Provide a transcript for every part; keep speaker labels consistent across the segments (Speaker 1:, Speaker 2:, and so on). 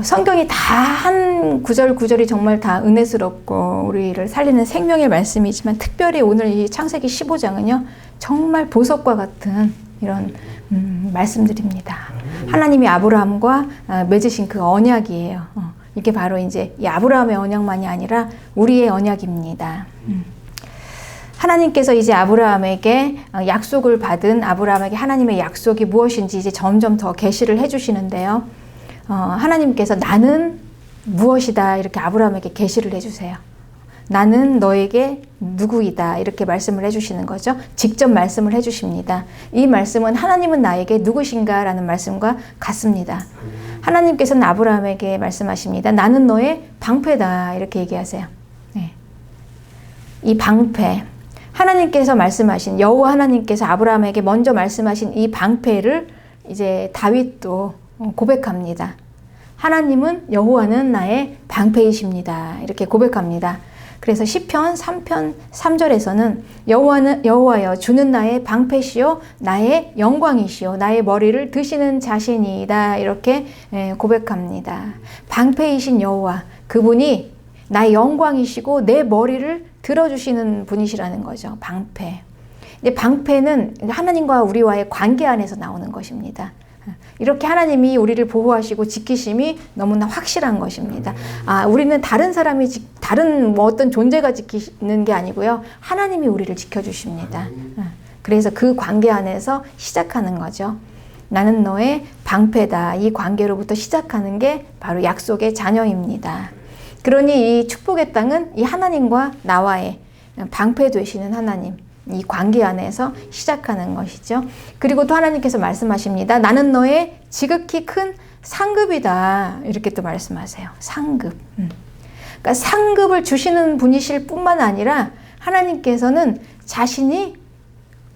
Speaker 1: 성경이 다 한 구절구절이 정말 다 은혜스럽고 우리를 살리는 생명의 말씀이지만 특별히 오늘 이 창세기 15장은요 정말 보석과 같은 이런 말씀들입니다. 하나님이 아브라함과 맺으신 그 언약이에요. 이게 바로 이제 이 아브라함의 언약만이 아니라 우리의 언약입니다. 하나님께서 이제 아브라함에게 약속을 받은 아브라함에게 하나님의 약속이 무엇인지 이제 점점 더 계시를 해주시는데요. 하나님께서 나는 무엇이다 이렇게 아브라함에게 계시를 해주세요. 나는 너에게 누구이다 이렇게 말씀을 해주시는 거죠. 직접 말씀을 해주십니다. 이 말씀은 하나님은 나에게 누구신가 라는 말씀과 같습니다. 하나님께서는 아브라함에게 말씀하십니다. 나는 너의 방패다 이렇게 얘기하세요. 네. 이 방패, 하나님께서 말씀하신 여호와 하나님께서 아브라함에게 먼저 말씀하신 이 방패를 이제 다윗도 고백합니다. 하나님은 여호와는 나의 방패이십니다. 이렇게 고백합니다. 그래서 시편 3편 3절에서는 여호와여 주는 나의 방패시요 나의 영광이시요 나의 머리를 드시는 자신이다 이렇게 고백합니다. 방패이신 여호와, 그분이 나의 영광이시고 내 머리를 들어주시는 분이시라는 거죠. 방패. 근데 방패는 하나님과 우리와의 관계 안에서 나오는 것입니다. 이렇게 하나님이 우리를 보호하시고 지키심이 너무나 확실한 것입니다. 우리는 다른 사람이 다른 뭐 어떤 존재가 지키는 게 아니고요. 하나님이 우리를 지켜주십니다. 그래서 그 관계 안에서 시작하는 거죠. 나는 너의 방패다. 이 관계로부터 시작하는 게 바로 약속의 자녀입니다. 그러니 이 축복의 땅은 이 하나님과 나와의 방패 되시는 하나님, 이 관계 안에서 시작하는 것이죠. 그리고 또 하나님께서 말씀하십니다. 나는 너의 지극히 큰 상급이다. 이렇게 또 말씀하세요. 상급. 그러니까 상급을 주시는 분이실 뿐만 아니라 하나님께서는 자신이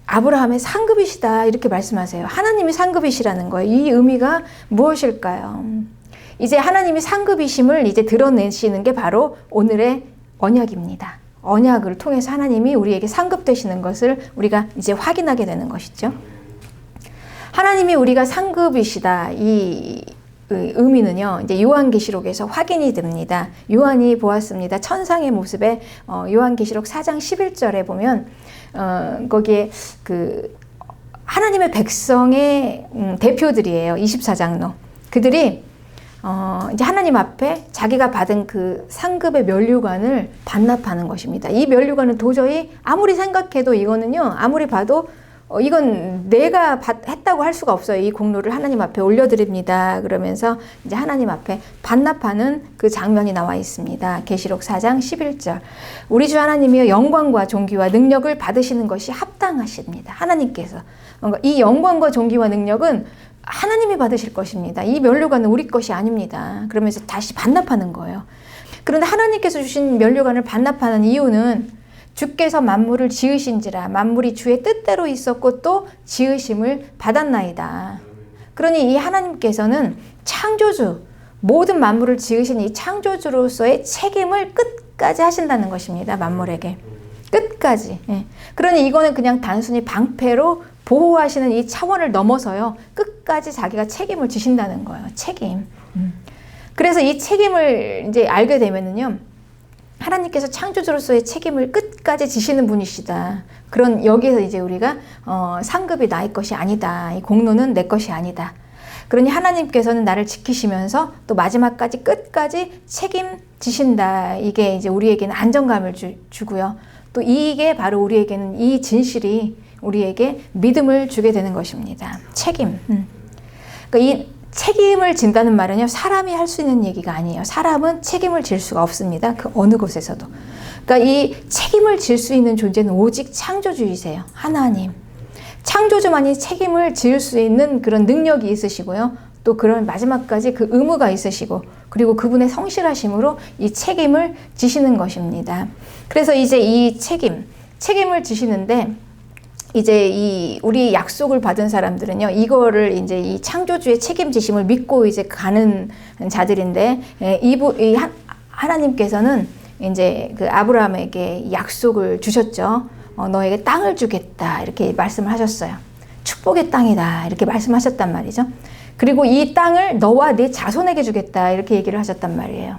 Speaker 1: 아브라함의 상급이시다. 이렇게 말씀하세요. 하나님이 상급이시라는 거예요. 이 의미가 무엇일까요? 이제 하나님이 상급이심을 이제 드러내시는 게 바로 오늘의 언약입니다. 언약을 통해서 하나님이 우리에게 상급되시는 것을 우리가 이제 확인하게 되는 것이죠. 하나님이 우리가 상급이시다. 이 의미는요, 이제 요한계시록에서 확인이 됩니다. 요한이 보았습니다. 천상의 모습에 요한계시록 4장 11절에 보면 거기에 그 하나님의 백성의 대표들이에요. 24장로. 그들이 이제 하나님 앞에 자기가 받은 그 상급의 면류관을 반납하는 것입니다. 이 면류관은 도저히 아무리 생각해도 이거는요, 아무리 봐도 이건 내가 했다고 할 수가 없어요. 이 공로를 하나님 앞에 올려드립니다. 그러면서 이제 하나님 앞에 반납하는 그 장면이 나와 있습니다. 계시록 4장 11절. 우리 주 하나님이여 영광과 존귀와 능력을 받으시는 것이 합당하십니다. 하나님께서. 이 영광과 존귀와 능력은 하나님이 받으실 것입니다. 이 면류관은 우리 것이 아닙니다. 그러면서 다시 반납하는 거예요. 그런데 하나님께서 주신 면류관을 반납하는 이유는 주께서 만물을 지으신지라 만물이 주의 뜻대로 있었고 또 지으심을 받았나이다. 그러니 이 하나님께서는 창조주, 모든 만물을 지으신 이 창조주로서의 책임을 끝까지 하신다는 것입니다. 만물에게. 끝까지. 그러니 이거는 그냥 단순히 방패로 보호하시는 이 차원을 넘어서요. 끝까지 자기가 책임을 지신다는 거예요. 책임. 그래서 이 책임을 이제 알게 되면은요. 하나님께서 창조주로서의 책임을 끝까지 지시는 분이시다. 그런 여기에서 이제 우리가 상급이 나의 것이 아니다. 이 공로는 내 것이 아니다. 그러니 하나님께서는 나를 지키시면서 또 마지막까지 끝까지 책임지신다. 이게 이제 우리에게는 안정감을 주고요. 또 이게 바로 우리에게는 이 진실이 우리에게 믿음을 주게 되는 것입니다. 책임. 그러니까 이 책임을 진다는 말은요, 사람이 할 수 있는 얘기가 아니에요. 사람은 책임을 질 수가 없습니다. 그 어느 곳에서도. 그러니까 이 책임을 질 수 있는 존재는 오직 창조주이세요. 하나님. 창조주만이 책임을 질 수 있는 그런 능력이 있으시고요. 또 그런 마지막까지 그 의무가 있으시고, 그리고 그분의 성실하심으로 이 책임을 지시는 것입니다. 그래서 이제 이 책임을 지시는데, 이제 우리 약속을 받은 사람들은요, 이거를 이제 이 창조주의 책임지심을 믿고 이제 가는 자들인데, 하나님께서는 이제 그 아브라함에게 약속을 주셨죠. 너에게 땅을 주겠다. 이렇게 말씀을 하셨어요. 축복의 땅이다. 이렇게 말씀하셨단 말이죠. 그리고 이 땅을 너와 네 자손에게 주겠다 이렇게 얘기를 하셨단 말이에요.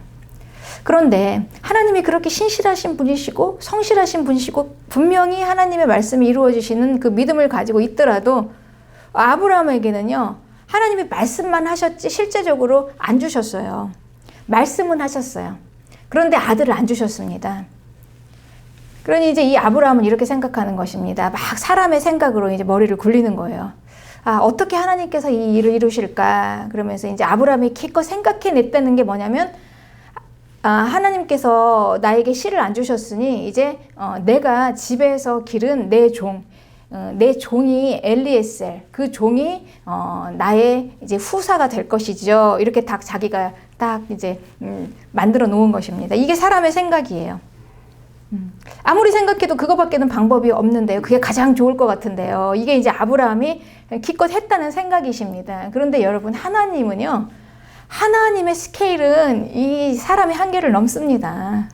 Speaker 1: 그런데 하나님이 그렇게 신실하신 분이시고 성실하신 분이시고 분명히 하나님의 말씀이 이루어지시는 그 믿음을 가지고 있더라도 아브라함에게는요, 하나님이 말씀만 하셨지 실제적으로 안 주셨어요. 말씀은 하셨어요. 그런데 아들을 안 주셨습니다. 그러니 이제 이 아브라함은 이렇게 생각하는 것입니다. 막 사람의 생각으로 이제 머리를 굴리는 거예요. 아, 어떻게 하나님께서 이 일을 이루실까? 그러면서 이제 아브라함이 기껏 생각해냈다는 게 뭐냐면, 하나님께서 나에게 씨를 안 주셨으니 이제 내가 집에서 기른 내 종이 엘리에셀, 그 종이 나의 이제 후사가 될 것이죠. 이렇게 딱 자기가 딱 이제 만들어 놓은 것입니다. 이게 사람의 생각이에요. 아무리 생각해도 그거밖에는 방법이 없는데요. 그게 가장 좋을 것 같은데요. 이게 이제 아브라함이 기껏 했다는 생각이십니다. 그런데 여러분, 하나님은요, 하나님의 스케일은 이 사람의 한계를 넘습니다.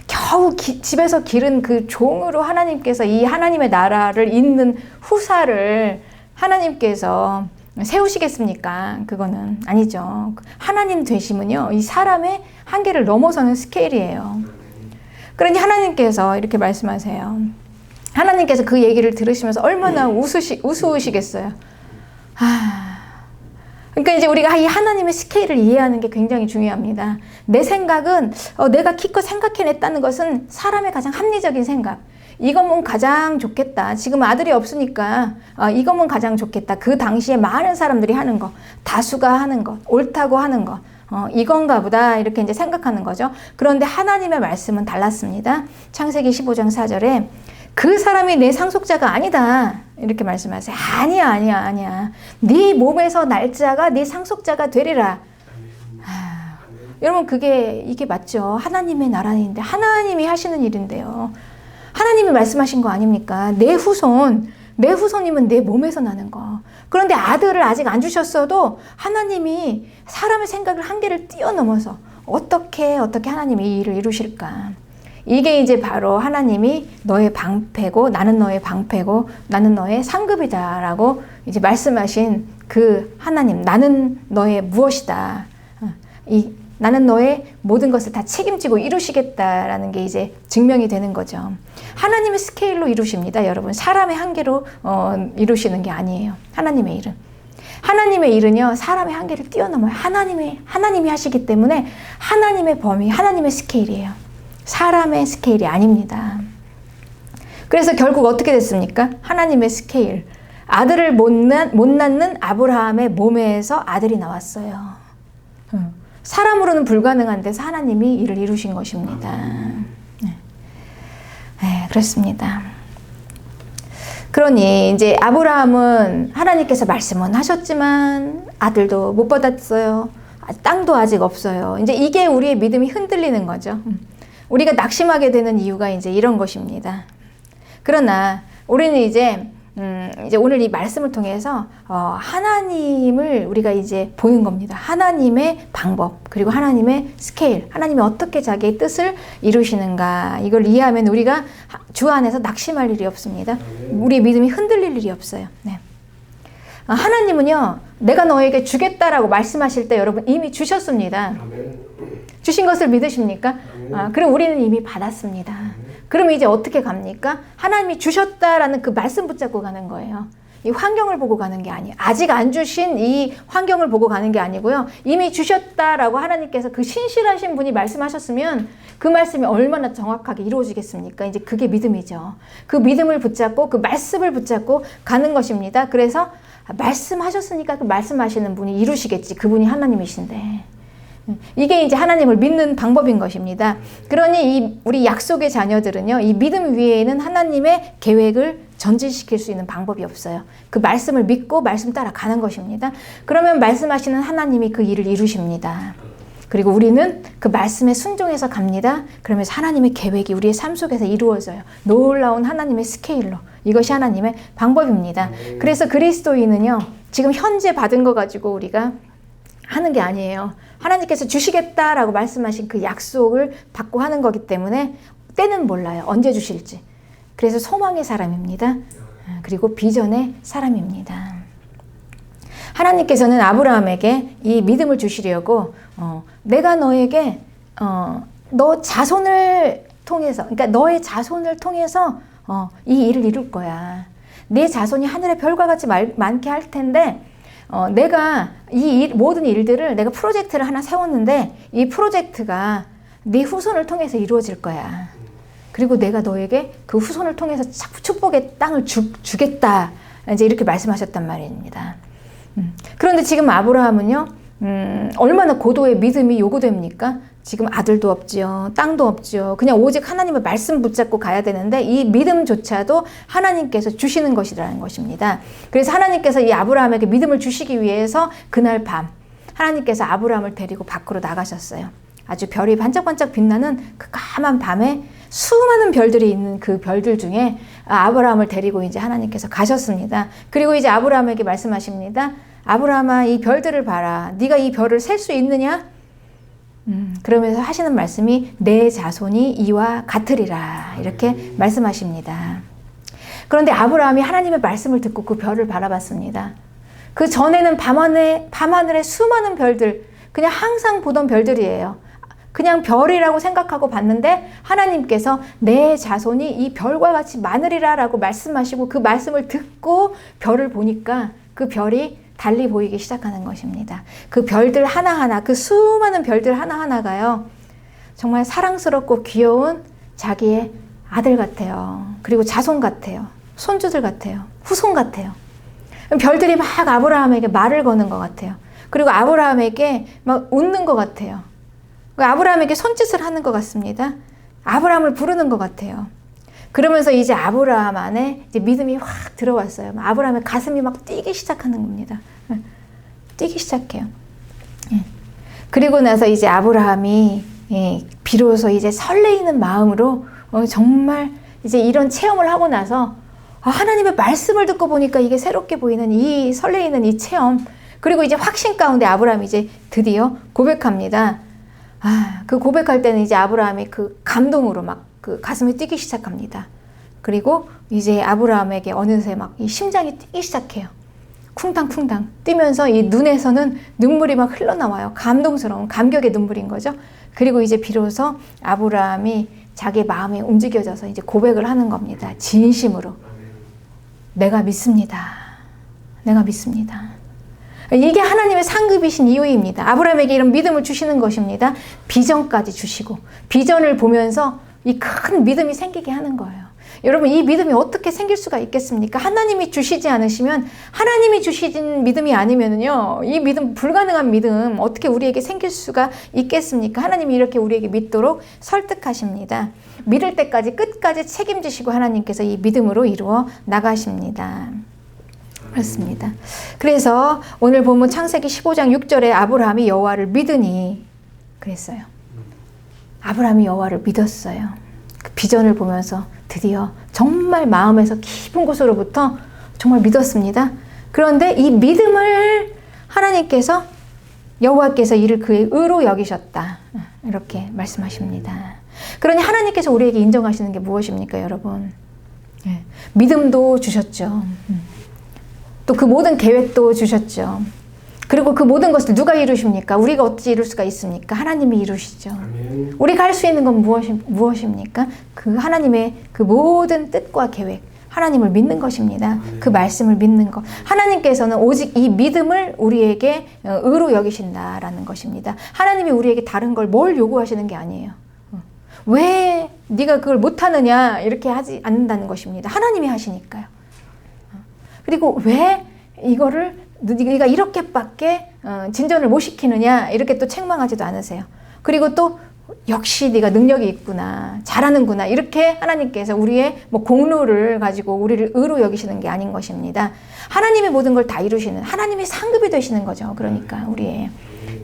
Speaker 1: 겨우 집에서 기른 그 종으로 하나님께서 이 하나님의 나라를 잇는 후사를 하나님께서 세우시겠습니까? 그거는 아니죠. 하나님 되심은요, 이 사람의 한계를 넘어서는 스케일이에요. 그러니 하나님께서 이렇게 말씀하세요. 하나님께서 그 얘기를 들으시면서 얼마나 우스우시겠어요. 그러니까 이제 우리가 이 하나님의 스케일을 이해하는 게 굉장히 중요합니다. 내 생각은 내가 기껏 생각해냈다는 것은 사람의 가장 합리적인 생각. 이거면 가장 좋겠다. 지금 아들이 없으니까 이거면 가장 좋겠다. 그 당시에 많은 사람들이 하는 거, 다수가 하는 거, 옳다고 하는 거, 이건가 보다 이렇게 이제 생각하는 거죠. 그런데 하나님의 말씀은 달랐습니다. 창세기 15장 4절에 그 사람이 내 상속자가 아니다 이렇게 말씀하세요. 아니야. 네 몸에서 날 자가 네 상속자가 되리라. 여러분, 이게 맞죠? 하나님의 나라인데 하나님이 하시는 일인데요. 하나님이 말씀하신 거 아닙니까? 내 후손이면 내 몸에서 나는 거. 그런데 아들을 아직 안 주셨어도 하나님이 사람의 생각을 한계를 뛰어넘어서 어떻게 하나님이 이 일을 이루실까? 이게 이제 바로 하나님이 너의 방패고 나는 너의 방패고 나는 너의 상급이다라고 이제 말씀하신 그 하나님, 나는 너의 무엇이다. 나는 너의 모든 것을 다 책임지고 이루시겠다라는 게 이제 증명이 되는 거죠. 하나님의 스케일로 이루십니다, 여러분. 사람의 한계로 이루시는 게 아니에요. 하나님의 일은. 하나님의 일은요, 사람의 한계를 뛰어넘어요. 하나님이 하시기 때문에 하나님의 범위, 하나님의 스케일이에요. 사람의 스케일이 아닙니다. 그래서 결국 어떻게 됐습니까? 하나님의 스케일. 아들을 못 낳는 아브라함의 몸에서 아들이 나왔어요. 사람으로는 불가능한 데서 하나님이 이를 이루신 것입니다. 네, 그렇습니다. 그러니 이제 아브라함은 하나님께서 말씀은 하셨지만 아들도 못 받았어요. 땅도 아직 없어요. 이제 이게 우리의 믿음이 흔들리는 거죠. 우리가 낙심하게 되는 이유가 이제 이런 것입니다. 그러나 우리는 이제 오늘 이 말씀을 통해서 하나님을 우리가 이제 보는 겁니다. 하나님의 방법, 그리고 하나님의 스케일, 하나님이 어떻게 자기의 뜻을 이루시는가, 이걸 이해하면 우리가 주 안에서 낙심할 일이 없습니다. 우리의 믿음이 흔들릴 일이 없어요. 네. 하나님은요, 내가 너에게 주겠다라고 말씀하실 때 여러분 이미 주셨습니다. 주신 것을 믿으십니까? 그럼 우리는 이미 받았습니다. 그럼 이제 어떻게 갑니까? 하나님이 주셨다라는 그 말씀 붙잡고 가는 거예요. 이 환경을 보고 가는 게 아니에요. 아직 안 주신 이 환경을 보고 가는 게 아니고요. 이미 주셨다라고 하나님께서 그 신실하신 분이 말씀하셨으면 그 말씀이 얼마나 정확하게 이루어지겠습니까? 이제 그게 믿음이죠. 그 믿음을 붙잡고 그 말씀을 붙잡고 가는 것입니다. 그래서 말씀하셨으니까 그 말씀하시는 분이 이루시겠지. 그분이 하나님이신데. 이게 이제 하나님을 믿는 방법인 것입니다. 그러니 우리 약속의 자녀들은요, 이 믿음 위에는 하나님의 계획을 전진시킬 수 있는 방법이 없어요. 그 말씀을 믿고 말씀 따라 가는 것입니다. 그러면 말씀하시는 하나님이 그 일을 이루십니다. 그리고 우리는 그 말씀에 순종해서 갑니다. 그러면서 하나님의 계획이 우리의 삶 속에서 이루어져요. 놀라운 하나님의 스케일로. 이것이 하나님의 방법입니다. 그래서 그리스도인은요, 지금 현재 받은 거 가지고 우리가 하는 게 아니에요. 하나님께서 주시겠다라고 말씀하신 그 약속을 받고 하는 거기 때문에 때는 몰라요. 언제 주실지. 그래서 소망의 사람입니다. 그리고 비전의 사람입니다. 하나님께서는 아브라함에게 이 믿음을 주시려고 내가 너에게 너 자손을 통해서, 그러니까 너의 자손을 통해서 이 일을 이룰 거야. 내 자손이 하늘의 별과 같이 많게 할 텐데 내가 모든 일들을 내가 프로젝트를 하나 세웠는데 이 프로젝트가 네 후손을 통해서 이루어질 거야. 그리고 내가 너에게 그 후손을 통해서 축복의 땅을 주겠다. 이제 이렇게 말씀하셨단 말입니다. 그런데 지금 아브라함은요, 얼마나 고도의 믿음이 요구됩니까? 지금 아들도 없지요, 땅도 없지요. 그냥 오직 하나님의 말씀 붙잡고 가야 되는데 이 믿음조차도 하나님께서 주시는 것이라는 것입니다. 그래서 하나님께서 이 아브라함에게 믿음을 주시기 위해서 그날 밤 하나님께서 아브라함을 데리고 밖으로 나가셨어요. 아주 별이 반짝반짝 빛나는 그 까만 밤에 수많은 별들이 있는 그 별들 중에 아브라함을 데리고 이제 하나님께서 가셨습니다. 그리고 이제 아브라함에게 말씀하십니다. 아브라함아, 이 별들을 봐라. 네가 이 별을 셀 수 있느냐? 그러면서 하시는 말씀이 내 자손이 이와 같으리라 이렇게 말씀하십니다. 그런데 아브라함이 하나님의 말씀을 듣고 그 별을 바라봤습니다. 그 전에는 밤하늘에 수많은 별들, 그냥 항상 보던 별들이에요. 그냥 별이라고 생각하고 봤는데 하나님께서 내 자손이 이 별과 같이 많으리라 라고 말씀하시고 그 말씀을 듣고 별을 보니까 그 별이 달리 보이기 시작하는 것입니다. 그 별들 하나하나, 그 수많은 별들 하나하나가요, 정말 사랑스럽고 귀여운 자기의 아들 같아요. 그리고 자손 같아요. 손주들 같아요. 후손 같아요. 별들이 막 아브라함에게 말을 거는 것 같아요. 그리고 아브라함에게 막 웃는 것 같아요. 아브라함에게 손짓을 하는 것 같습니다. 아브라함을 부르는 것 같아요. 그러면서 이제 아브라함 안에 이제 믿음이 확 들어왔어요. 아브라함의 가슴이 막 뛰기 시작하는 겁니다. 뛰기 시작해요. 그리고 나서 이제 아브라함이 비로소 이제 설레이는 마음으로 정말 이제 이런 체험을 하고 나서 하나님의 말씀을 듣고 보니까 이게 새롭게 보이는 이 설레이는 이 체험, 그리고 이제 확신 가운데 아브라함이 이제 드디어 고백합니다. 그 고백할 때는 이제 아브라함이 그 감동으로 막 그 가슴이 뛰기 시작합니다. 그리고 이제 아브라함에게 어느새 막 이 심장이 뛰기 시작해요. 쿵당쿵당 뛰면서 이 눈에서는 눈물이 막 흘러나와요. 감동스러운 감격의 눈물인 거죠. 그리고 이제 비로소 아브라함이 자기 마음이 움직여져서 이제 고백을 하는 겁니다. 진심으로. 내가 믿습니다. 내가 믿습니다. 이게 하나님의 상급이신 이유입니다. 아브라함에게 이런 믿음을 주시는 것입니다. 비전까지 주시고 비전을 보면서 이 큰 믿음이 생기게 하는 거예요. 여러분, 이 믿음이 어떻게 생길 수가 있겠습니까? 하나님이 주시지 않으시면, 하나님이 주시진 믿음이 아니면은요, 이 믿음, 불가능한 믿음 어떻게 우리에게 생길 수가 있겠습니까? 하나님이 이렇게 우리에게 믿도록 설득하십니다. 믿을 때까지 끝까지 책임지시고 하나님께서 이 믿음으로 이루어 나가십니다. 그렇습니다. 그래서 오늘 본문 창세기 15장 6절에 아브라함이 여호와를 믿으니 그랬어요. 아브라함이 여호와를 믿었어요. 그 비전을 보면서 드디어 정말 마음에서 깊은 곳으로부터 정말 믿었습니다. 그런데 이 믿음을 하나님께서, 여호와께서 이를 그의 의로 여기셨다 이렇게 말씀하십니다. 그러니 하나님께서 우리에게 인정하시는 게 무엇입니까, 여러분? 믿음도 주셨죠. 또 그 모든 계획도 주셨죠. 그리고 그 모든 것을 누가 이루십니까? 우리가 어찌 이룰 수가 있습니까? 하나님이 이루시죠. 아멘. 우리가 할 수 있는 건 무엇입니까? 그 하나님의 그 모든 뜻과 계획, 하나님을 믿는 것입니다. 아멘. 그 말씀을 믿는 것. 하나님께서는 오직 이 믿음을 우리에게 의로 여기신다라는 것입니다. 하나님이 우리에게 다른 걸 뭘 요구하시는 게 아니에요. 왜 네가 그걸 못하느냐 이렇게 하지 않는다는 것입니다. 하나님이 하시니까요. 그리고 왜 이거를 네가 이렇게밖에 진전을 못 시키느냐 이렇게 또 책망하지도 않으세요. 그리고 또 역시 네가 능력이 있구나, 잘하는구나 이렇게 하나님께서 우리의 뭐 공로를 가지고 우리를 의로 여기시는 게 아닌 것입니다. 하나님이 모든 걸 다 이루시는, 하나님이 상급이 되시는 거죠. 그러니까 우리의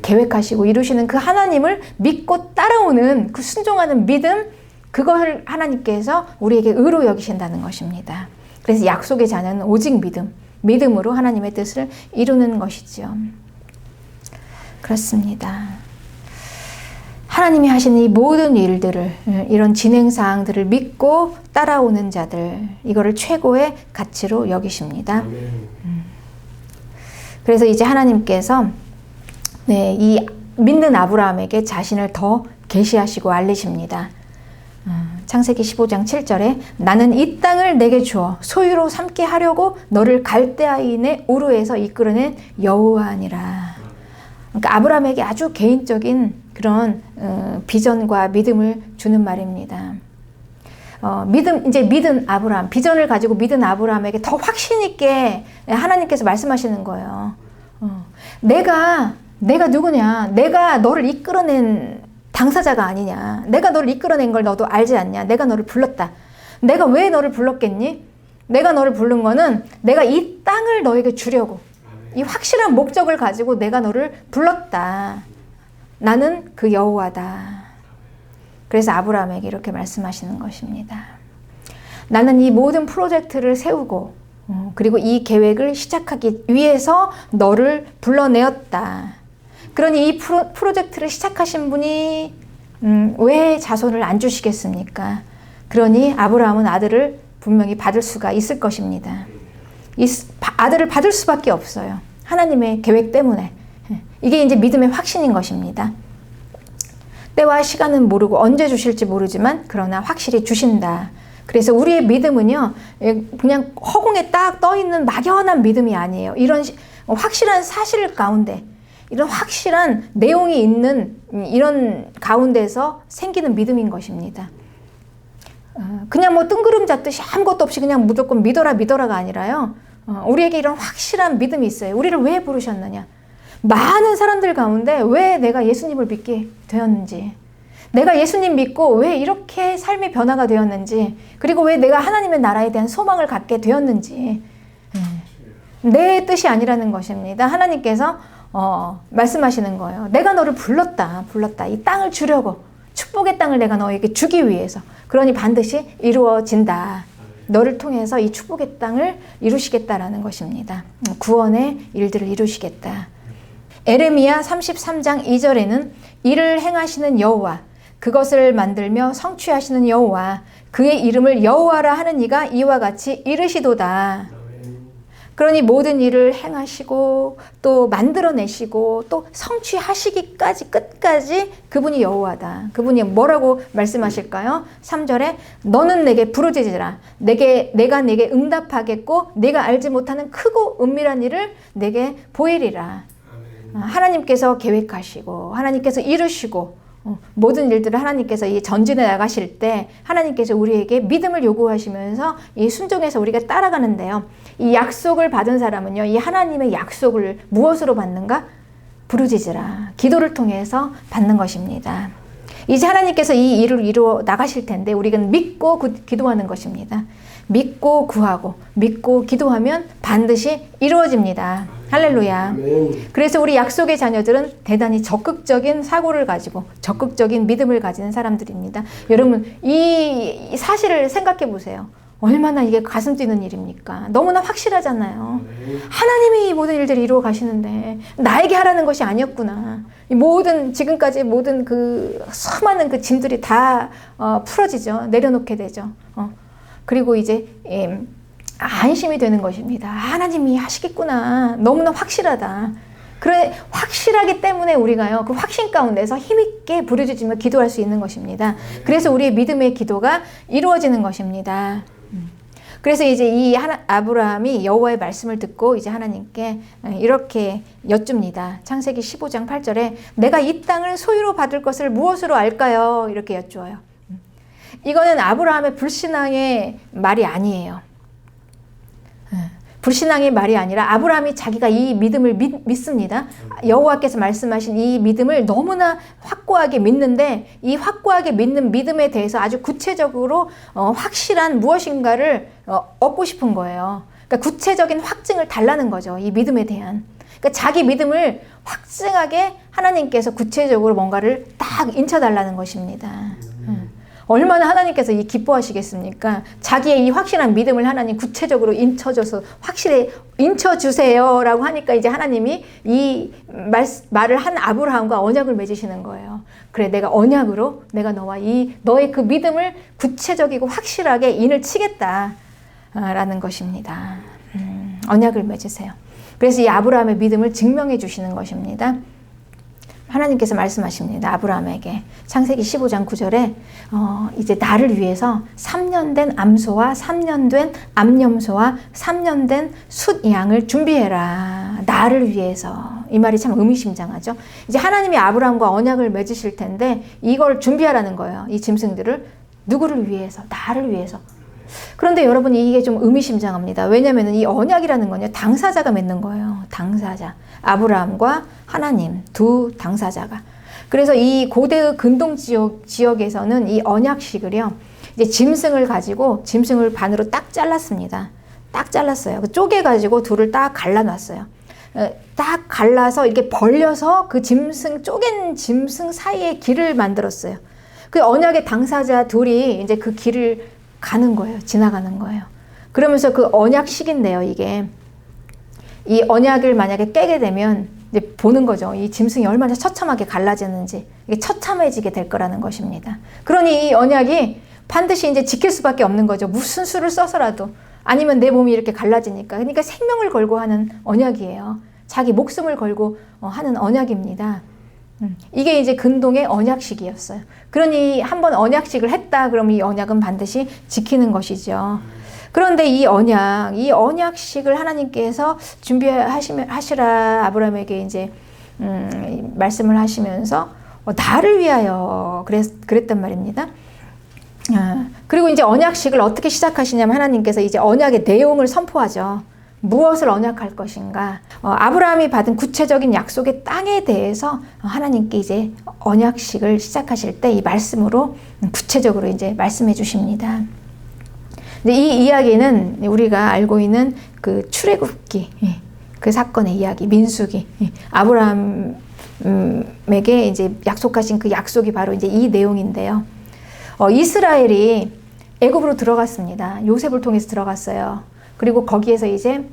Speaker 1: 계획하시고 이루시는 그 하나님을 믿고 따라오는 그 순종하는 믿음, 그것을 하나님께서 우리에게 의로 여기신다는 것입니다. 그래서 약속의 자녀는 오직 믿음으로 하나님의 뜻을 이루는 것이죠. 그렇습니다. 하나님이 하시는 이 모든 일들을, 이런 진행사항들을 믿고 따라오는 자들, 이거를 최고의 가치로 여기십니다. 그래서 이제 하나님께서 이 믿는 아브라함에게 자신을 더 계시하시고 알리십니다. 창세기 15장 7절에 나는 이 땅을 내게 주어 소유로 삼게 하려고 너를 갈대아인의 우르에서 이끌어낸 여호와니라. 그러니까 아브라함에게 아주 개인적인 그런 비전과 믿음을 주는 말입니다. 이제 믿은 아브라함, 비전을 가지고 믿은 아브라함에게 더 확신 있게 하나님께서 말씀하시는 거예요. 내가 누구냐? 내가 너를 이끌어낸 당사자가 아니냐? 내가 너를 이끌어낸 걸 너도 알지 않냐? 내가 너를 불렀다. 내가 왜 너를 불렀겠니? 내가 너를 부른 거는 내가 이 땅을 너에게 주려고, 이 확실한 목적을 가지고 내가 너를 불렀다. 나는 그 여호와다. 그래서 아브라함에게 이렇게 말씀하시는 것입니다. 나는 이 모든 프로젝트를 세우고 그리고 이 계획을 시작하기 위해서 너를 불러내었다. 그러니 이 프로젝트를 시작하신 분이 왜 자손을 안 주시겠습니까? 그러니 아브라함은 아들을 분명히 받을 수가 있을 것입니다. 이 아들을 받을 수밖에 없어요. 하나님의 계획 때문에. 이게 이제 믿음의 확신인 것입니다. 때와 시간은 모르고 언제 주실지 모르지만 그러나 확실히 주신다. 그래서 우리의 믿음은요, 그냥 허공에 딱 떠있는 막연한 믿음이 아니에요. 이런 확실한 사실 가운데, 이런 확실한 내용이 있는 이런 가운데서 생기는 믿음인 것입니다. 그냥 뭐 뜬구름 잡듯이 아무것도 없이 그냥 무조건 믿어라가 아니라요. 우리에게 이런 확실한 믿음이 있어요. 우리를 왜 부르셨느냐? 많은 사람들 가운데 왜 내가 예수님을 믿게 되었는지, 내가 예수님 믿고 왜 이렇게 삶의 변화가 되었는지, 그리고 왜 내가 하나님의 나라에 대한 소망을 갖게 되었는지, 내 뜻이 아니라는 것입니다. 하나님께서 말씀하시는 거예요. 내가 너를 불렀다. 이 땅을 주려고, 축복의 땅을 내가 너에게 주기 위해서. 그러니 반드시 이루어진다. 너를 통해서 이 축복의 땅을 이루시겠다라는 것입니다. 구원의 일들을 이루시겠다. 에레미야 33장 2절에는 이를 행하시는 여호와, 그것을 만들며 성취하시는 여호와, 그의 이름을 여호와라 하는 이가 이와 같이 이르시도다. 그러니 모든 일을 행하시고 또 만들어내시고 또 성취하시기까지 끝까지 그분이 여호와다. 그분이 뭐라고 말씀하실까요? 3절에 너는 내게 부르짖으라. 내가 내게 응답하겠고 네가 알지 못하는 크고 은밀한 일을 내게 보이리라. 하나님께서 계획하시고 하나님께서 이루시고 모든 일들을 하나님께서 이 전진해 나가실 때 하나님께서 우리에게 믿음을 요구하시면서 이 순종해서 우리가 따라가는데요. 이 약속을 받은 사람은요, 이 하나님의 약속을 무엇으로 받는가? 부르짖으라. 기도를 통해서 받는 것입니다. 이제 하나님께서 이 일을 이루어 나가실 텐데 우리가 믿고 기도하는 것입니다. 믿고 구하고 믿고 기도하면 반드시 이루어집니다. 할렐루야. 그래서 우리 약속의 자녀들은 대단히 적극적인 사고를 가지고 적극적인 믿음을 가지는 사람들입니다. 여러분, 이 사실을 생각해 보세요. 얼마나 이게 가슴 뛰는 일입니까? 너무나 확실하잖아요. 하나님이 이 모든 일들을 이루어 가시는데 나에게 하라는 것이 아니었구나. 지금까지 모든 그 수많은 그 짐들이 다 풀어지죠. 내려놓게 되죠. 그리고 이제 안심이 되는 것입니다. 하나님이 하시겠구나. 너무나 확실하다. 그래, 확실하기 때문에 우리가요, 그 확신 가운데서 힘있게 부르짖으며 기도할 수 있는 것입니다. 그래서 우리의 믿음의 기도가 이루어지는 것입니다. 그래서 이제 아브라함이 여호와의 말씀을 듣고 이제 하나님께 이렇게 여쭙니다. 창세기 15장 8절에 내가 이 땅을 소유로 받을 것을 무엇으로 알까요? 이렇게 여쭈어요. 이거는 아브라함의 불신앙의 말이 아니에요. 불신앙의 말이 아니라 아브라함이 자기가 이 믿음을 믿습니다. 여호와께서 말씀하신 이 믿음을 너무나 확고하게 믿는데 이 확고하게 믿는 믿음에 대해서 아주 구체적으로 확실한 무엇인가를 얻고 싶은 거예요. 그러니까 구체적인 확증을 달라는 거죠. 이 믿음에 대한. 그러니까 자기 믿음을 확증하게 하나님께서 구체적으로 뭔가를 딱 인쳐달라는 것입니다. 얼마나 하나님께서 이 기뻐하시겠습니까? 자기의 이 확실한 믿음을 하나님 구체적으로 인쳐줘서 확실히 인쳐주세요 라고 하니까 이제 하나님이 이 말을 한 아브라함과 언약을 맺으시는 거예요. 그래, 내가 언약으로 내가 너의 그 믿음을 구체적이고 확실하게 인을 치겠다 라는 것입니다. 언약을 맺으세요. 그래서 이 아브라함의 믿음을 증명해 주시는 것입니다. 하나님께서 말씀하십니다. 아브라함에게 창세기 15장 9절에 이제 나를 위해서 3년 된 암소와 3년 된 암염소와 3년 된 숫양을 준비해라. 나를 위해서. 이 말이 참 의미심장하죠. 이제 하나님이 아브라함과 언약을 맺으실 텐데 이걸 준비하라는 거예요. 이 짐승들을. 누구를 위해서? 나를 위해서. 그런데 여러분 이게 좀 의미심장합니다. 왜냐하면 이 언약이라는 건요, 당사자가 맺는 거예요. 당사자. 아브라함과 하나님 두 당사자가. 그래서 이 고대의 근동 지역에서는 이 언약식을요, 이제 짐승을 가지고 짐승을 반으로 딱 잘랐습니다. 딱 잘랐어요. 쪼개가지고 둘을 딱 갈라놨어요. 딱 갈라서 이렇게 벌려서 그 쪼갠 짐승 사이에 길을 만들었어요. 그 언약의 당사자 둘이 이제 그 길을 가는 거예요. 지나가는 거예요. 그러면서 그 언약식인데요, 이게. 이 언약을 만약에 깨게 되면 이제 보는 거죠. 이 짐승이 얼마나 처참하게 갈라지는지. 이게 처참해지게 될 거라는 것입니다. 그러니 이 언약이 반드시 이제 지킬 수밖에 없는 거죠. 무슨 수를 써서라도. 아니면 내 몸이 이렇게 갈라지니까. 그러니까 생명을 걸고 하는 언약이에요. 자기 목숨을 걸고 하는 언약입니다. 이게 이제 근동의 언약식이었어요. 그러니 한번 언약식을 했다 그러면 이 언약은 반드시 지키는 것이죠. 그런데 이 언약식을 하나님께서 준비하시라 아브라함에게 이제 말씀을 하시면서 나를 위하여 그랬단 말입니다. 그리고 이제 언약식을 어떻게 시작하시냐면 하나님께서 이제 언약의 내용을 선포하죠. 무엇을 언약할 것인가? 아브라함이 받은 구체적인 약속의 땅에 대해서 하나님께 이제 언약식을 시작하실 때 이 말씀으로 구체적으로 이제 말씀해 주십니다. 이 이야기는 우리가 알고 있는 그 출애굽기 그 사건의 이야기, 민수기, 아브라함에게 이제 약속하신 그 약속이 바로 이제 이 내용인데요. 이스라엘이 애굽으로 들어갔습니다. 요셉을 통해서 들어갔어요. 그리고 거기에서 이제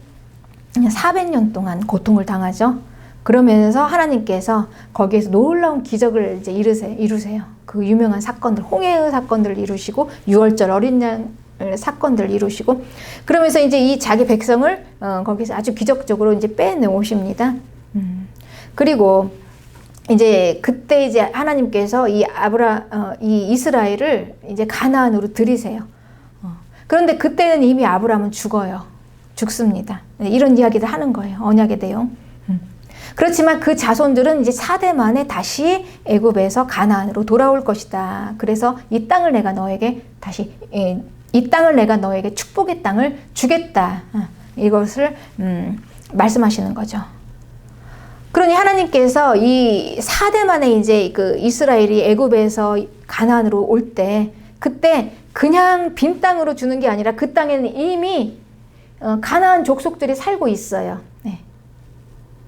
Speaker 1: 400년 동안 고통을 당하죠. 그러면서 하나님께서 거기에서 놀라운 기적을 이제 이루세요. 그 유명한 사건들, 홍해의 사건들을 이루시고 6월절 어린 양 사건들을 이루시고 그러면서 이제 이 자기 백성을 거기서 아주 기적적으로 이제 빼내오십니다. 그리고 이제 그때 이제 하나님께서 이 이스라엘을 이제 가나안으로 들이세요. 그런데 그때는 이미 아브라함은 죽습니다. 이런 이야기를 하는 거예요. 언약의 내용. 그렇지만 그 자손들은 이제 4대 만에 다시 애굽에서 가나안으로 돌아올 것이다. 그래서 이 땅을 내가 너에게 축복의 땅을 주겠다. 이것을 말씀하시는 거죠. 그러니 하나님께서 이 4대 만에 이제 그 이스라엘이 애굽에서 가나안으로 올 때 그때 그냥 빈 땅으로 주는 게 아니라 그 땅에는 이미 가나안 족속들이 살고 있어요. 네.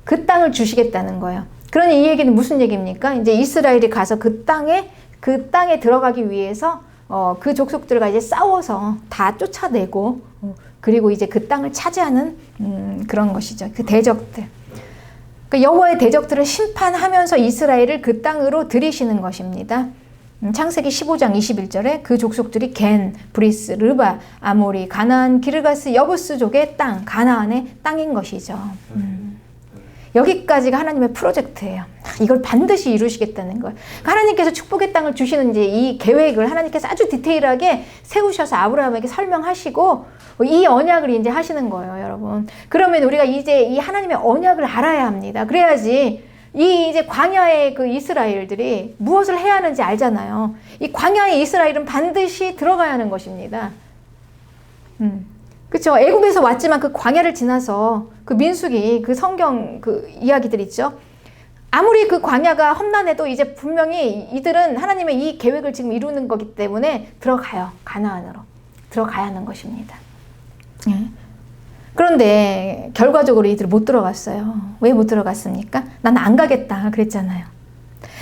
Speaker 1: 그 땅을 주시겠다는 거예요. 그러니 이 얘기는 무슨 얘기입니까? 이제 이스라엘이 가서 그 땅에 들어가기 위해서 그 족속들과 이제 싸워서 다 쫓아내고 그리고 이제 그 땅을 차지하는 그런 것이죠. 그 대적들. 그러니까 여호와의 대적들을 심판하면서 이스라엘을 그 땅으로 들이시는 것입니다. 창세기 15장 21절에 그 족속들이 겐, 브리스, 르바, 아모리, 가나안, 기르가스, 여부스족의 땅, 가나안의 땅인 것이죠. 여기까지가 하나님의 프로젝트예요. 이걸 반드시 이루시겠다는 거예요. 하나님께서 축복의 땅을 주시는 이제 이 계획을 하나님께서 아주 디테일하게 세우셔서 아브라함에게 설명하시고 이 언약을 이제 하시는 거예요, 여러분. 그러면 우리가 이제 이 하나님의 언약을 알아야 합니다. 그래야지 이 이제 광야의 그 이스라엘들이 무엇을 해야 하는지 알잖아요. 이 광야의 이스라엘은 반드시 들어가야 하는 것입니다. 그렇죠. 애굽에서 왔지만 그 광야를 지나서 그 민수기, 그 성경 그 이야기들 있죠. 아무리 그 광야가 험난해도 이제 분명히 이들은 하나님의 이 계획을 지금 이루는 거기 때문에 들어가요. 가나안으로 들어가야 하는 것입니다. 그런데 결과적으로 이들이 못 들어갔어요. 왜 못 들어갔습니까? 난 안 가겠다 그랬잖아요.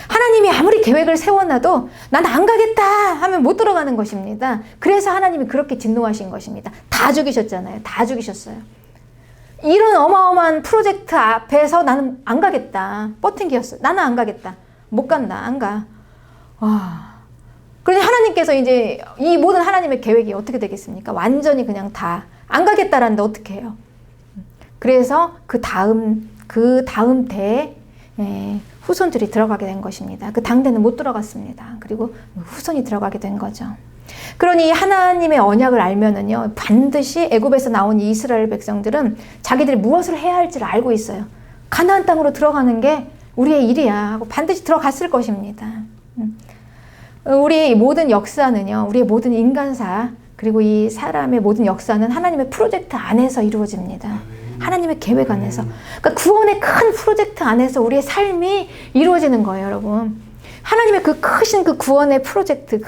Speaker 1: 하나님이 아무리 계획을 세워놔도 난 안 가겠다 하면 못 들어가는 것입니다. 그래서 하나님이 그렇게 진노하신 것입니다. 다 죽이셨잖아요. 다 죽이셨어요. 이런 어마어마한 프로젝트 앞에서 나는 안 가겠다. 버팅기였어요. 나는 안 가겠다. 못 간다. 안 가. 와. 그러니 하나님께서 이제 이 모든 하나님의 계획이 어떻게 되겠습니까? 완전히 그냥 다 안 가겠다라는데 어떻게 해요? 그래서 그 다음 대에 후손들이 들어가게 된 것입니다. 그 당대는 못 들어갔습니다. 그리고 후손이 들어가게 된 거죠. 그러니 하나님의 언약을 알면은요, 반드시 애굽에서 나온 이 이스라엘 백성들은 자기들이 무엇을 해야 할지를 알고 있어요. 가나안 땅으로 들어가는 게 우리의 일이야 하고 반드시 들어갔을 것입니다. 우리의 모든 역사는요, 우리의 모든 인간사, 그리고 이 사람의 모든 역사는 하나님의 프로젝트 안에서 이루어집니다. 하나님의 계획 안에서. 그러니까 구원의 큰 프로젝트 안에서 우리의 삶이 이루어지는 거예요, 여러분. 하나님의 그 크신 그 구원의 프로젝트,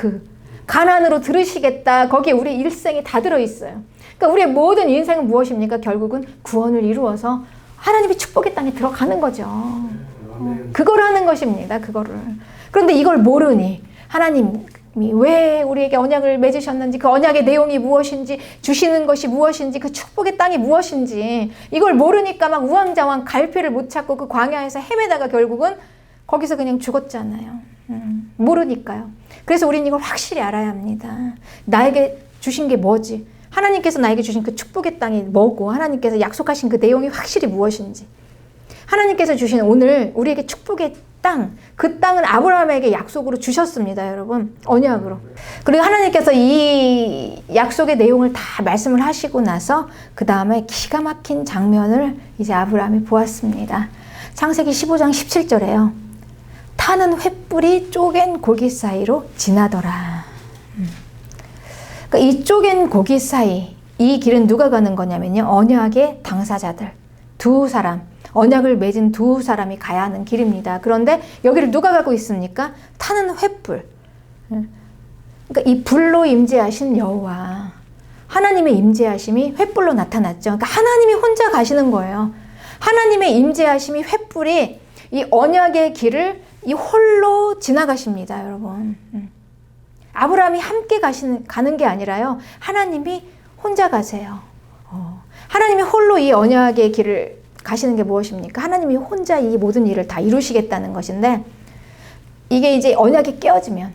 Speaker 1: 가나안으로 들으시겠다. 거기에 우리 일생이 다 들어있어요. 그러니까 우리의 모든 인생은 무엇입니까? 결국은 구원을 이루어서 하나님의 축복의 땅에 들어가는 거죠. 그걸 하는 것입니다. 그거를. 그런데 이걸 모르니 하나님이 왜 우리에게 언약을 맺으셨는지, 그 언약의 내용이 무엇인지, 주시는 것이 무엇인지, 그 축복의 땅이 무엇인지 이걸 모르니까 막 우왕좌왕 갈피를 못 찾고 그 광야에서 헤매다가 결국은 거기서 그냥 죽었잖아요. 모르니까요. 그래서 우리는 이걸 확실히 알아야 합니다. 나에게 주신 게 뭐지? 하나님께서 나에게 주신 그 축복의 땅이 뭐고, 하나님께서 약속하신 그 내용이 확실히 무엇인지, 하나님께서 주신 오늘 우리에게 축복의 땅, 그 땅은 아브라함에게 약속으로 주셨습니다, 여러분. 언약으로. 그리고 하나님께서 이 약속의 내용을 다 말씀을 하시고 나서 그 다음에 기가 막힌 장면을 이제 아브라함이 보았습니다. 창세기 15장 17절에요. 타는 횃불이 쪼갠 고기 사이로 지나더라. 그러니까 이 쪼갠 고기 사이, 이 길은 누가 가는 거냐면요, 언약의 당사자들 두 사람, 언약을 맺은 두 사람이 가야 하는 길입니다. 그런데 여기를 누가 가고 있습니까? 타는 횃불. 그러니까 이 불로 임재하신 여호와, 하나님의 임재하심이 횃불로 나타났죠. 그러니까 하나님이 혼자 가시는 거예요. 하나님의 임재하심이 횃불이 이 언약의 길을 이 홀로 지나가십니다, 여러분. 아브라함이 함께 가는 게 아니라요, 하나님이 혼자 가세요. 하나님이 홀로 이 언약의 길을 가시는 게 무엇입니까? 하나님이 혼자 이 모든 일을 다 이루시겠다는 것인데, 이게 이제 언약이 깨어지면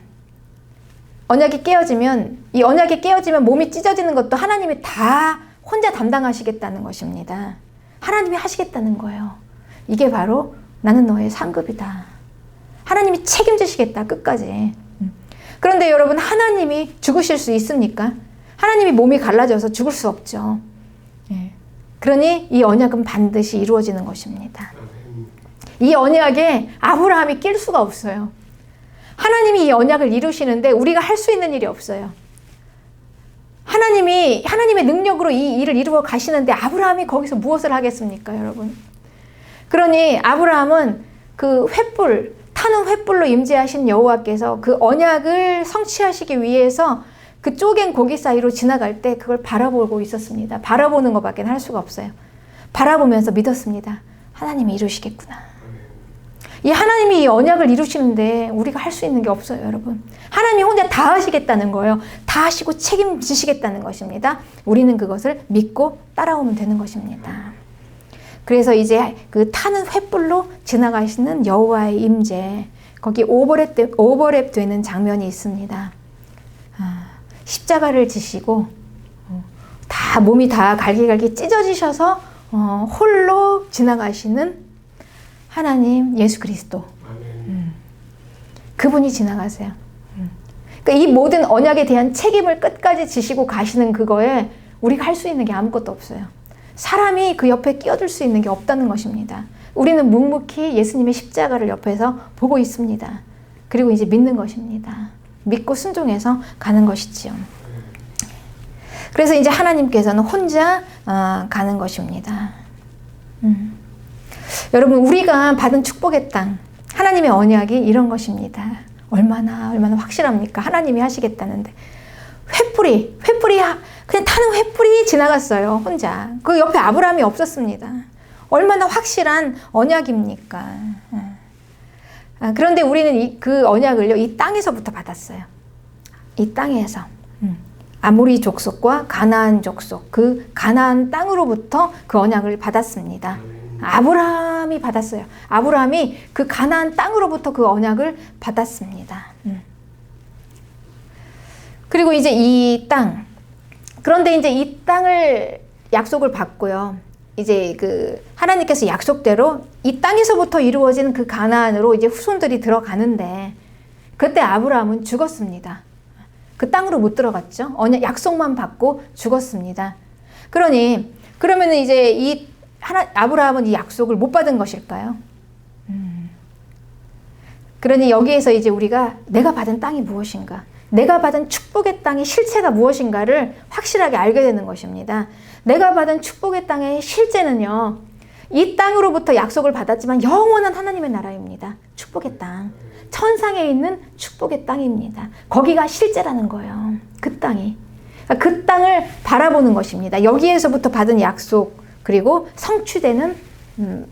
Speaker 1: 이 언약이 깨어지면 몸이 찢어지는 것도 하나님이 다 혼자 담당하시겠다는 것입니다. 하나님이 하시겠다는 거예요. 이게 바로 나는 너의 상급이다. 하나님이 책임지시겠다, 끝까지. 그런데 여러분, 하나님이 죽으실 수 있습니까? 하나님이 몸이 갈라져서 죽을 수 없죠. 그러니 이 언약은 반드시 이루어지는 것입니다. 이 언약에 아브라함이 낄 수가 없어요. 하나님이 이 언약을 이루시는데 우리가 할 수 있는 일이 없어요. 하나님의 능력으로 이 일을 이루어 가시는데 아브라함이 거기서 무엇을 하겠습니까, 여러분? 그러니 아브라함은 그 횃불, 타는 횃불로 임재하신 여호와께서 그 언약을 성취하시기 위해서 그 쪼갠 고기 사이로 지나갈 때 그걸 바라보고 있었습니다. 바라보는 것밖에 할 수가 없어요. 바라보면서 믿었습니다. 하나님이 이루시겠구나. 이 하나님이 이 언약을 이루시는데 우리가 할 수 있는 게 없어요, 여러분. 하나님이 혼자 다 하시겠다는 거예요. 다 하시고 책임지시겠다는 것입니다. 우리는 그것을 믿고 따라오면 되는 것입니다. 그래서 이제 그 타는 횃불로 지나가시는 여호와의 임재, 거기 오버랩 되는 장면이 있습니다. 십자가를 지시고 다 몸이 다 갈기갈기 찢어지셔서 홀로 지나가시는 하나님 예수 그리스도, 그분이 지나가세요. 그러니까 이 모든 언약에 대한 책임을 끝까지 지시고 가시는 그거에 우리가 할 수 있는 게 아무것도 없어요. 사람이 그 옆에 끼어들 수 있는 게 없다는 것입니다. 우리는 묵묵히 예수님의 십자가를 옆에서 보고 있습니다. 그리고 이제 믿는 것입니다. 믿고 순종해서 가는 것이지요. 그래서 이제 하나님께서는 혼자 가는 것입니다. 여러분, 우리가 받은 축복의 땅, 하나님의 언약이 이런 것입니다. 얼마나 확실합니까? 하나님이 하시겠다는데. 횃불이 그냥 타는 횃불이 지나갔어요, 혼자. 그 옆에 아브라함이 없었습니다. 얼마나 확실한 언약입니까? 그런데 우리는 그 언약을요, 이 땅에서부터 받았어요. 이 땅에서. 아모리 족속과 가나안 족속, 그 가나안 땅으로부터 그 언약을 받았습니다. 아브라함이 받았어요. 아브라함이 그 가나안 땅으로부터 그 언약을 받았습니다. 그리고 이제 이 땅, 그런데 이제 이 땅을 약속을 받고요. 이제 그 하나님께서 약속대로 이 땅에서부터 이루어지는 그 가나안으로 이제 후손들이 들어가는데 그때 아브라함은 죽었습니다. 그 땅으로 못 들어갔죠. 언약 약속만 받고 죽었습니다. 그러면은 이제 아브라함은 이 약속을 못 받은 것일까요? 그러니 여기에서 이제 우리가 내가 받은 땅이 무엇인가, 내가 받은 축복의 땅의 실체가 무엇인가를 확실하게 알게 되는 것입니다. 내가 받은 축복의 땅의 실제는요, 이 땅으로부터 약속을 받았지만 영원한 하나님의 나라입니다. 축복의 땅. 천상에 있는 축복의 땅입니다. 거기가 실제라는 거예요. 그 땅이. 그 땅을 바라보는 것입니다. 여기에서부터 받은 약속, 그리고 성취되는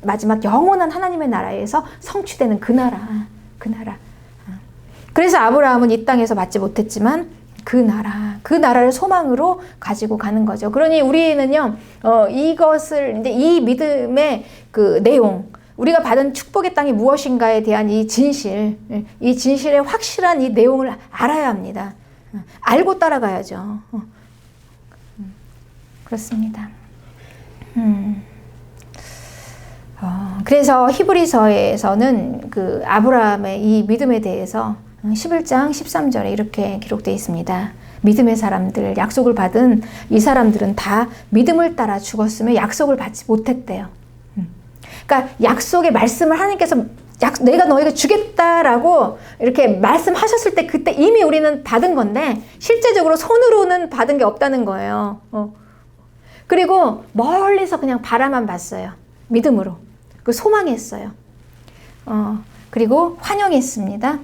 Speaker 1: 마지막 영원한 하나님의 나라에서 성취되는 그 나라. 그래서 아브라함은 이 땅에서 받지 못했지만 그 나라를 소망으로 가지고 가는 거죠. 그러니 우리는요, 이것을, 이제 이 믿음의 그 내용, 우리가 받은 축복의 땅이 무엇인가에 대한 이 진실의 확실한 이 내용을 알아야 합니다. 알고 따라가야죠. 그렇습니다. 그래서 히브리서에서는 그 아브라함의 이 믿음에 대해서 11장 13절에 이렇게 기록되어 있습니다. 믿음의 사람들, 약속을 받은 이 사람들은 다 믿음을 따라 죽었으며 약속을 받지 못했대요. 그러니까 약속의 말씀을 하나님께서 내가 너희가 주겠다라고 이렇게 말씀하셨을 때 그때 이미 우리는 받은 건데 실제적으로 손으로는 받은 게 없다는 거예요. 그리고 멀리서 그냥 바라만 봤어요. 믿음으로. 그 소망했어요. 그리고 환영했습니다.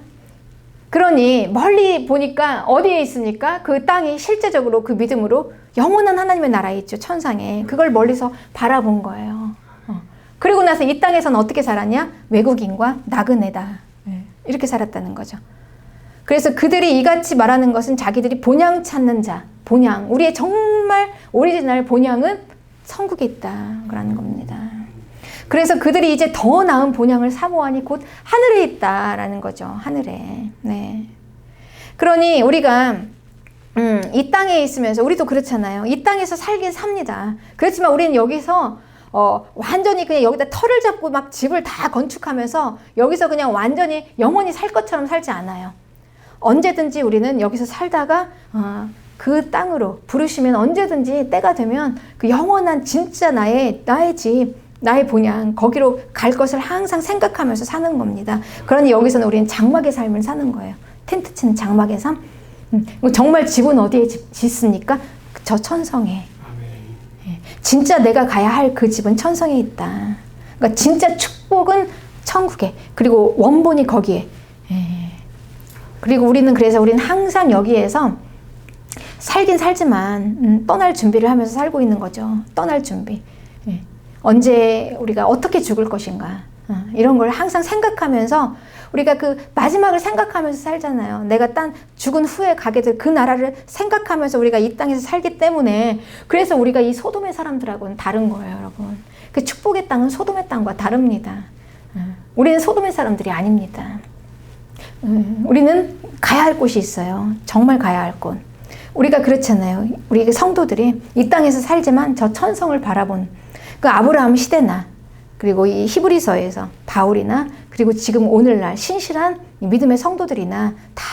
Speaker 1: 그러니 멀리 보니까 어디에 있습니까? 그 땅이 실제적으로 그 믿음으로 영원한 하나님의 나라에 있죠. 천상에. 그걸 멀리서 바라본 거예요. 그리고 나서 이 땅에서는 어떻게 살았냐? 외국인과 나그네다. 이렇게 살았다는 거죠. 그래서 그들이 이같이 말하는 것은 자기들이 본향 찾는 자, 본향, 우리의 정말 오리지널 본향은 천국에 있다라는 겁니다. 그래서 그들이 이제 더 나은 본향을 사모하니 곧 하늘에 있다라는 거죠. 하늘에. 네. 그러니 우리가 이 땅에 있으면서 우리도 그렇잖아요. 이 땅에서 살긴 삽니다. 그렇지만 우리는 여기서 완전히 그냥 여기다 터를 잡고 막 집을 다 건축하면서 여기서 그냥 완전히 영원히 살 것처럼 살지 않아요. 언제든지 우리는 여기서 살다가 그 땅으로 부르시면 언제든지 때가 되면 그 영원한 진짜 나의 집, 나의 본향, 거기로 갈 것을 항상 생각하면서 사는 겁니다. 그러니 여기서는 우리는 장막의 삶을 사는 거예요. 텐트 치는 장막의 삶. 정말 집은 어디에 짓습니까? 저 천성에. 진짜 내가 가야 할 그 집은 천성에 있다. 그러니까 진짜 축복은 천국에, 그리고 원본이 거기에. 그리고 그래서 우리는 항상 여기에서 살긴 살지만 떠날 준비를 하면서 살고 있는 거죠. 떠날 준비. 언제 우리가 어떻게 죽을 것인가, 이런 걸 항상 생각하면서 우리가 그 마지막을 생각하면서 살잖아요. 내가 죽은 후에 가게 될 그 나라를 생각하면서 우리가 이 땅에서 살기 때문에, 그래서 우리가 이 소돔의 사람들하고는 다른 거예요, 여러분. 그 축복의 땅은 소돔의 땅과 다릅니다. 우리는 소돔의 사람들이 아닙니다. 우리는 가야 할 곳이 있어요. 정말 가야 할 곳. 우리가 그렇잖아요. 우리 성도들이 이 땅에서 살지만 저 천성을 바라본 그 아브라함 시대나, 그리고 이 히브리서에서 바울이나, 그리고 지금 오늘날 신실한 믿음의 성도들이나 다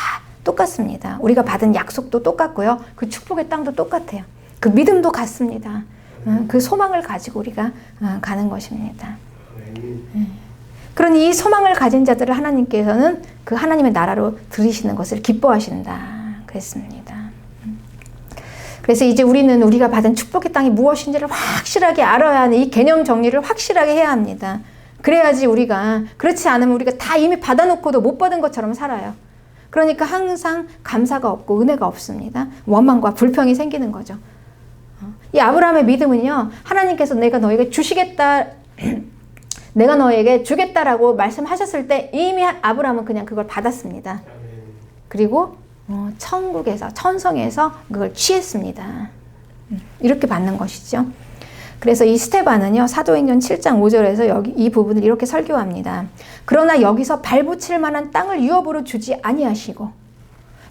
Speaker 1: 똑같습니다. 우리가 받은 약속도 똑같고요. 그 축복의 땅도 똑같아요. 그 믿음도 같습니다. 그 소망을 가지고 우리가 가는 것입니다. 그러니 이 소망을 가진 자들을 하나님께서는 그 하나님의 나라로 들이시는 것을 기뻐하신다 그랬습니다. 그래서 이제 우리는 우리가 받은 축복의 땅이 무엇인지를 확실하게 알아야 하는 이 개념 정리를 확실하게 해야 합니다. 그래야지 그렇지 않으면 우리가 다 이미 받아놓고도 못 받은 것처럼 살아요. 그러니까 항상 감사가 없고 은혜가 없습니다. 원망과 불평이 생기는 거죠. 이 아브라함의 믿음은요, 하나님께서 내가 너에게 주시겠다, 내가 너에게 주겠다라고 말씀하셨을 때 이미 아브라함은 그냥 그걸 받았습니다. 그리고 천성에서 그걸 취했습니다. 이렇게 받는 것이죠. 그래서 이 스데반은요, 사도행전 7장 5절에서 여기 이 부분을 이렇게 설교합니다. 그러나 여기서 발붙일 만한 땅을 유업으로 주지 아니하시고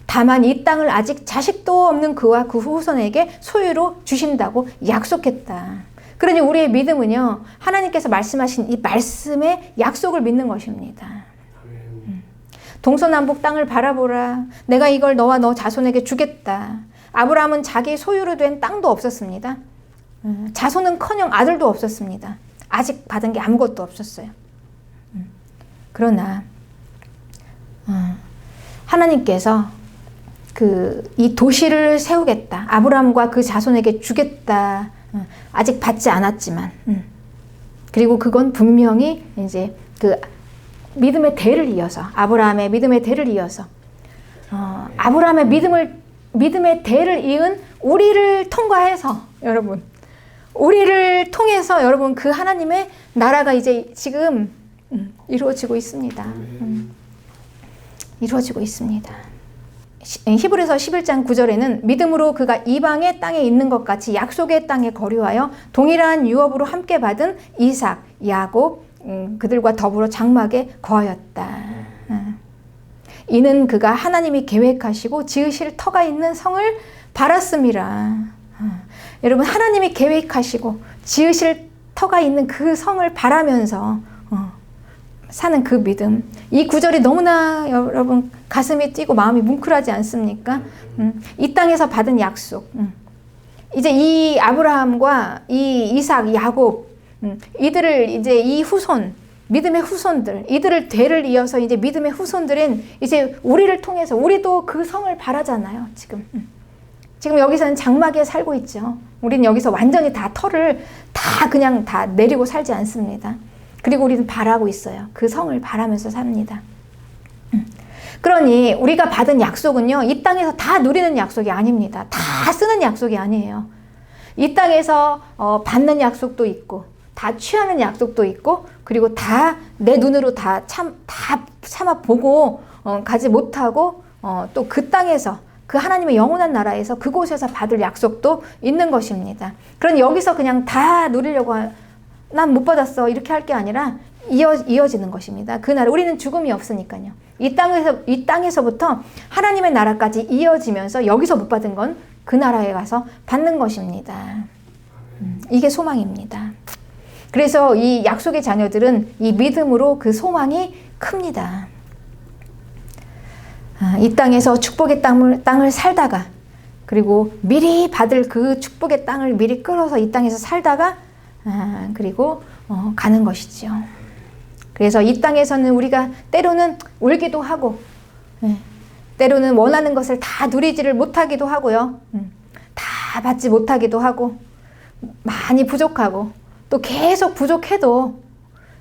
Speaker 1: 다만 이 땅을 아직 자식도 없는 그와 그 후손에게 소유로 주신다고 약속했다. 그러니 우리의 믿음은요, 하나님께서 말씀하신 이 말씀의 약속을 믿는 것입니다. 동서남북 땅을 바라보라. 내가 이걸 너와 너 자손에게 주겠다. 아브라함은 자기 소유로 된 땅도 없었습니다. 자손은커녕 아들도 없었습니다. 아직 받은 게 아무것도 없었어요. 그러나 하나님께서 이 도시를 세우겠다. 아브라함과 그 자손에게 주겠다. 아직 받지 않았지만, 그리고 그건 분명히 이제 그 믿음의 대를 이어서, 아브라함의 믿음의 대를 이어서, 아브라함의 믿음의 대를 이은 우리를 통과해서, 여러분, 우리를 통해서 여러분 그 하나님의 나라가 이제 지금 이루어지고 있습니다. 이루어지고 있습니다. 히브리서 11장 9절에는 믿음으로 그가 이방의 땅에 있는 것 같이 약속의 땅에 거류하여 동일한 유업으로 함께 받은 이삭, 야곱 그들과 더불어 장막에 거하였다. 이는 그가 하나님이 계획하시고 지으실 터가 있는 성을 바랐음이라. 여러분, 하나님이 계획하시고 지으실 터가 있는 그 성을 바라면서 사는 그 믿음. 이 구절이 너무나 여러분 가슴이 뛰고 마음이 뭉클하지 않습니까? 이 땅에서 받은 약속. 이제 이 아브라함과 이 이삭, 야곱, 이들을 이제 이 후손, 믿음의 후손들, 이들을 대를 이어서 이제 믿음의 후손들인 이제 우리를 통해서 우리도 그 성을 바라잖아요. 지금 여기서는 장막에 살고 있죠. 우리는 여기서 완전히 다 터를 다 그냥 다 내리고 살지 않습니다. 그리고 우리는 바라고 있어요. 그 성을 바라면서 삽니다. 그러니 우리가 받은 약속은요, 이 땅에서 다 누리는 약속이 아닙니다. 다 쓰는 약속이 아니에요. 이 땅에서 받는 약속도 있고, 다 취하는 약속도 있고, 그리고 다 내 눈으로 다 참아 보고 가지 못하고 또 그 땅에서 그 하나님의 영원한 나라에서 그곳에서 받을 약속도 있는 것입니다. 그러니 여기서 그냥 다 누리려고 난 못 받았어 이렇게 할 게 아니라 이어지는 것입니다. 그 나라, 우리는 죽음이 없으니까요. 이 땅에서부터 하나님의 나라까지 이어지면서 여기서 못 받은 건 그 나라에 가서 받는 것입니다. 이게 소망입니다. 그래서 이 약속의 자녀들은 이 믿음으로 그 소망이 큽니다. 이 땅에서 축복의 땅을 살다가, 그리고 미리 받을 그 축복의 땅을 미리 끌어서 이 땅에서 살다가 그리고 가는 것이죠. 그래서 이 땅에서는 우리가 때로는 울기도 하고, 때로는 원하는 것을 다 누리지를 못하기도 하고요. 다 받지 못하기도 하고, 많이 부족하고, 또 계속 부족해도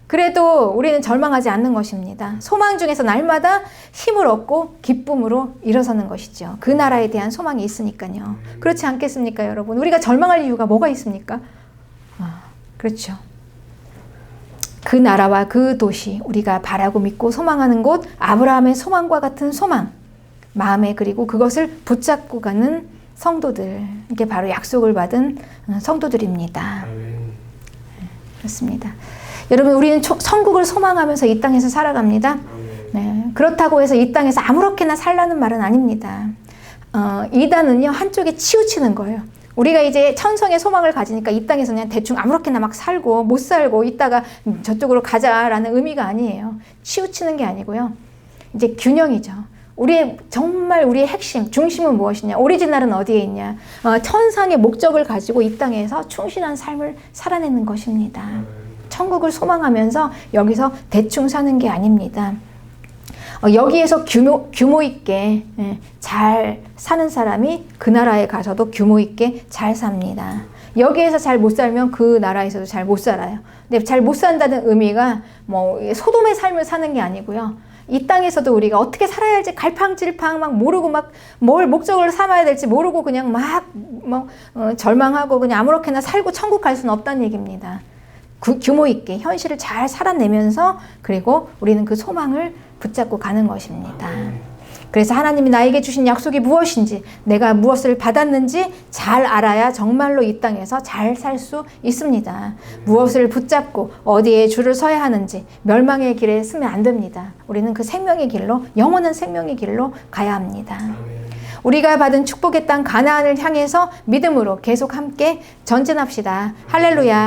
Speaker 1: 그래도 우리는 절망하지 않는 것입니다. 소망 중에서 날마다 힘을 얻고 기쁨으로 일어서는 것이죠. 그 나라에 대한 소망이 있으니까요. 그렇지 않겠습니까, 여러분? 우리가 절망할 이유가 뭐가 있습니까? 그렇죠. 그 나라와 그 도시, 우리가 바라고 믿고 소망하는 곳, 아브라함의 소망과 같은 소망, 마음에, 그리고 그것을 붙잡고 가는 성도들, 이게 바로 약속을 받은 성도들입니다. 그렇습니다. 여러분, 우리는 천국을 소망하면서 이 땅에서 살아갑니다. 네, 그렇다고 해서 이 땅에서 아무렇게나 살라는 말은 아닙니다. 이단은요, 한쪽에 치우치는 거예요. 우리가 이제 천성의 소망을 가지니까 이 땅에서 그냥 대충 아무렇게나 막 살고 못 살고 있다가 저쪽으로 가자라는 의미가 아니에요. 치우치는 게 아니고요. 이제 균형이죠. 정말 우리의 핵심, 중심은 무엇이냐? 오리지널은 어디에 있냐? 천상의 목적을 가지고 이 땅에서 충실한 삶을 살아내는 것입니다. 천국을 소망하면서 여기서 대충 사는 게 아닙니다. 여기에서 규모 있게 잘 사는 사람이 그 나라에 가서도 규모 있게 잘 삽니다. 여기에서 잘 못 살면 그 나라에서도 잘 못 살아요. 근데 잘 못 산다는 의미가 뭐 소돔의 삶을 사는 게 아니고요. 이 땅에서도 우리가 어떻게 살아야 할지 갈팡질팡 막 모르고 막 뭘 목적을 삼아야 될지 모르고 그냥 절망하고 그냥 아무렇게나 살고 천국 갈 수는 없다는 얘기입니다. 규모 있게 현실을 잘 살아내면서, 그리고 우리는 그 소망을 붙잡고 가는 것입니다. 그래서 하나님이 나에게 주신 약속이 무엇인지, 내가 무엇을 받았는지 잘 알아야 정말로 이 땅에서 잘 살 수 있습니다. 무엇을 붙잡고 어디에 줄을 서야 하는지 멸망의 길에 서면 안 됩니다. 우리는 그 생명의 길로, 영원한 생명의 길로 가야 합니다. 우리가 받은 축복의 땅 가나안을 향해서 믿음으로 계속 함께 전진합시다. 할렐루야.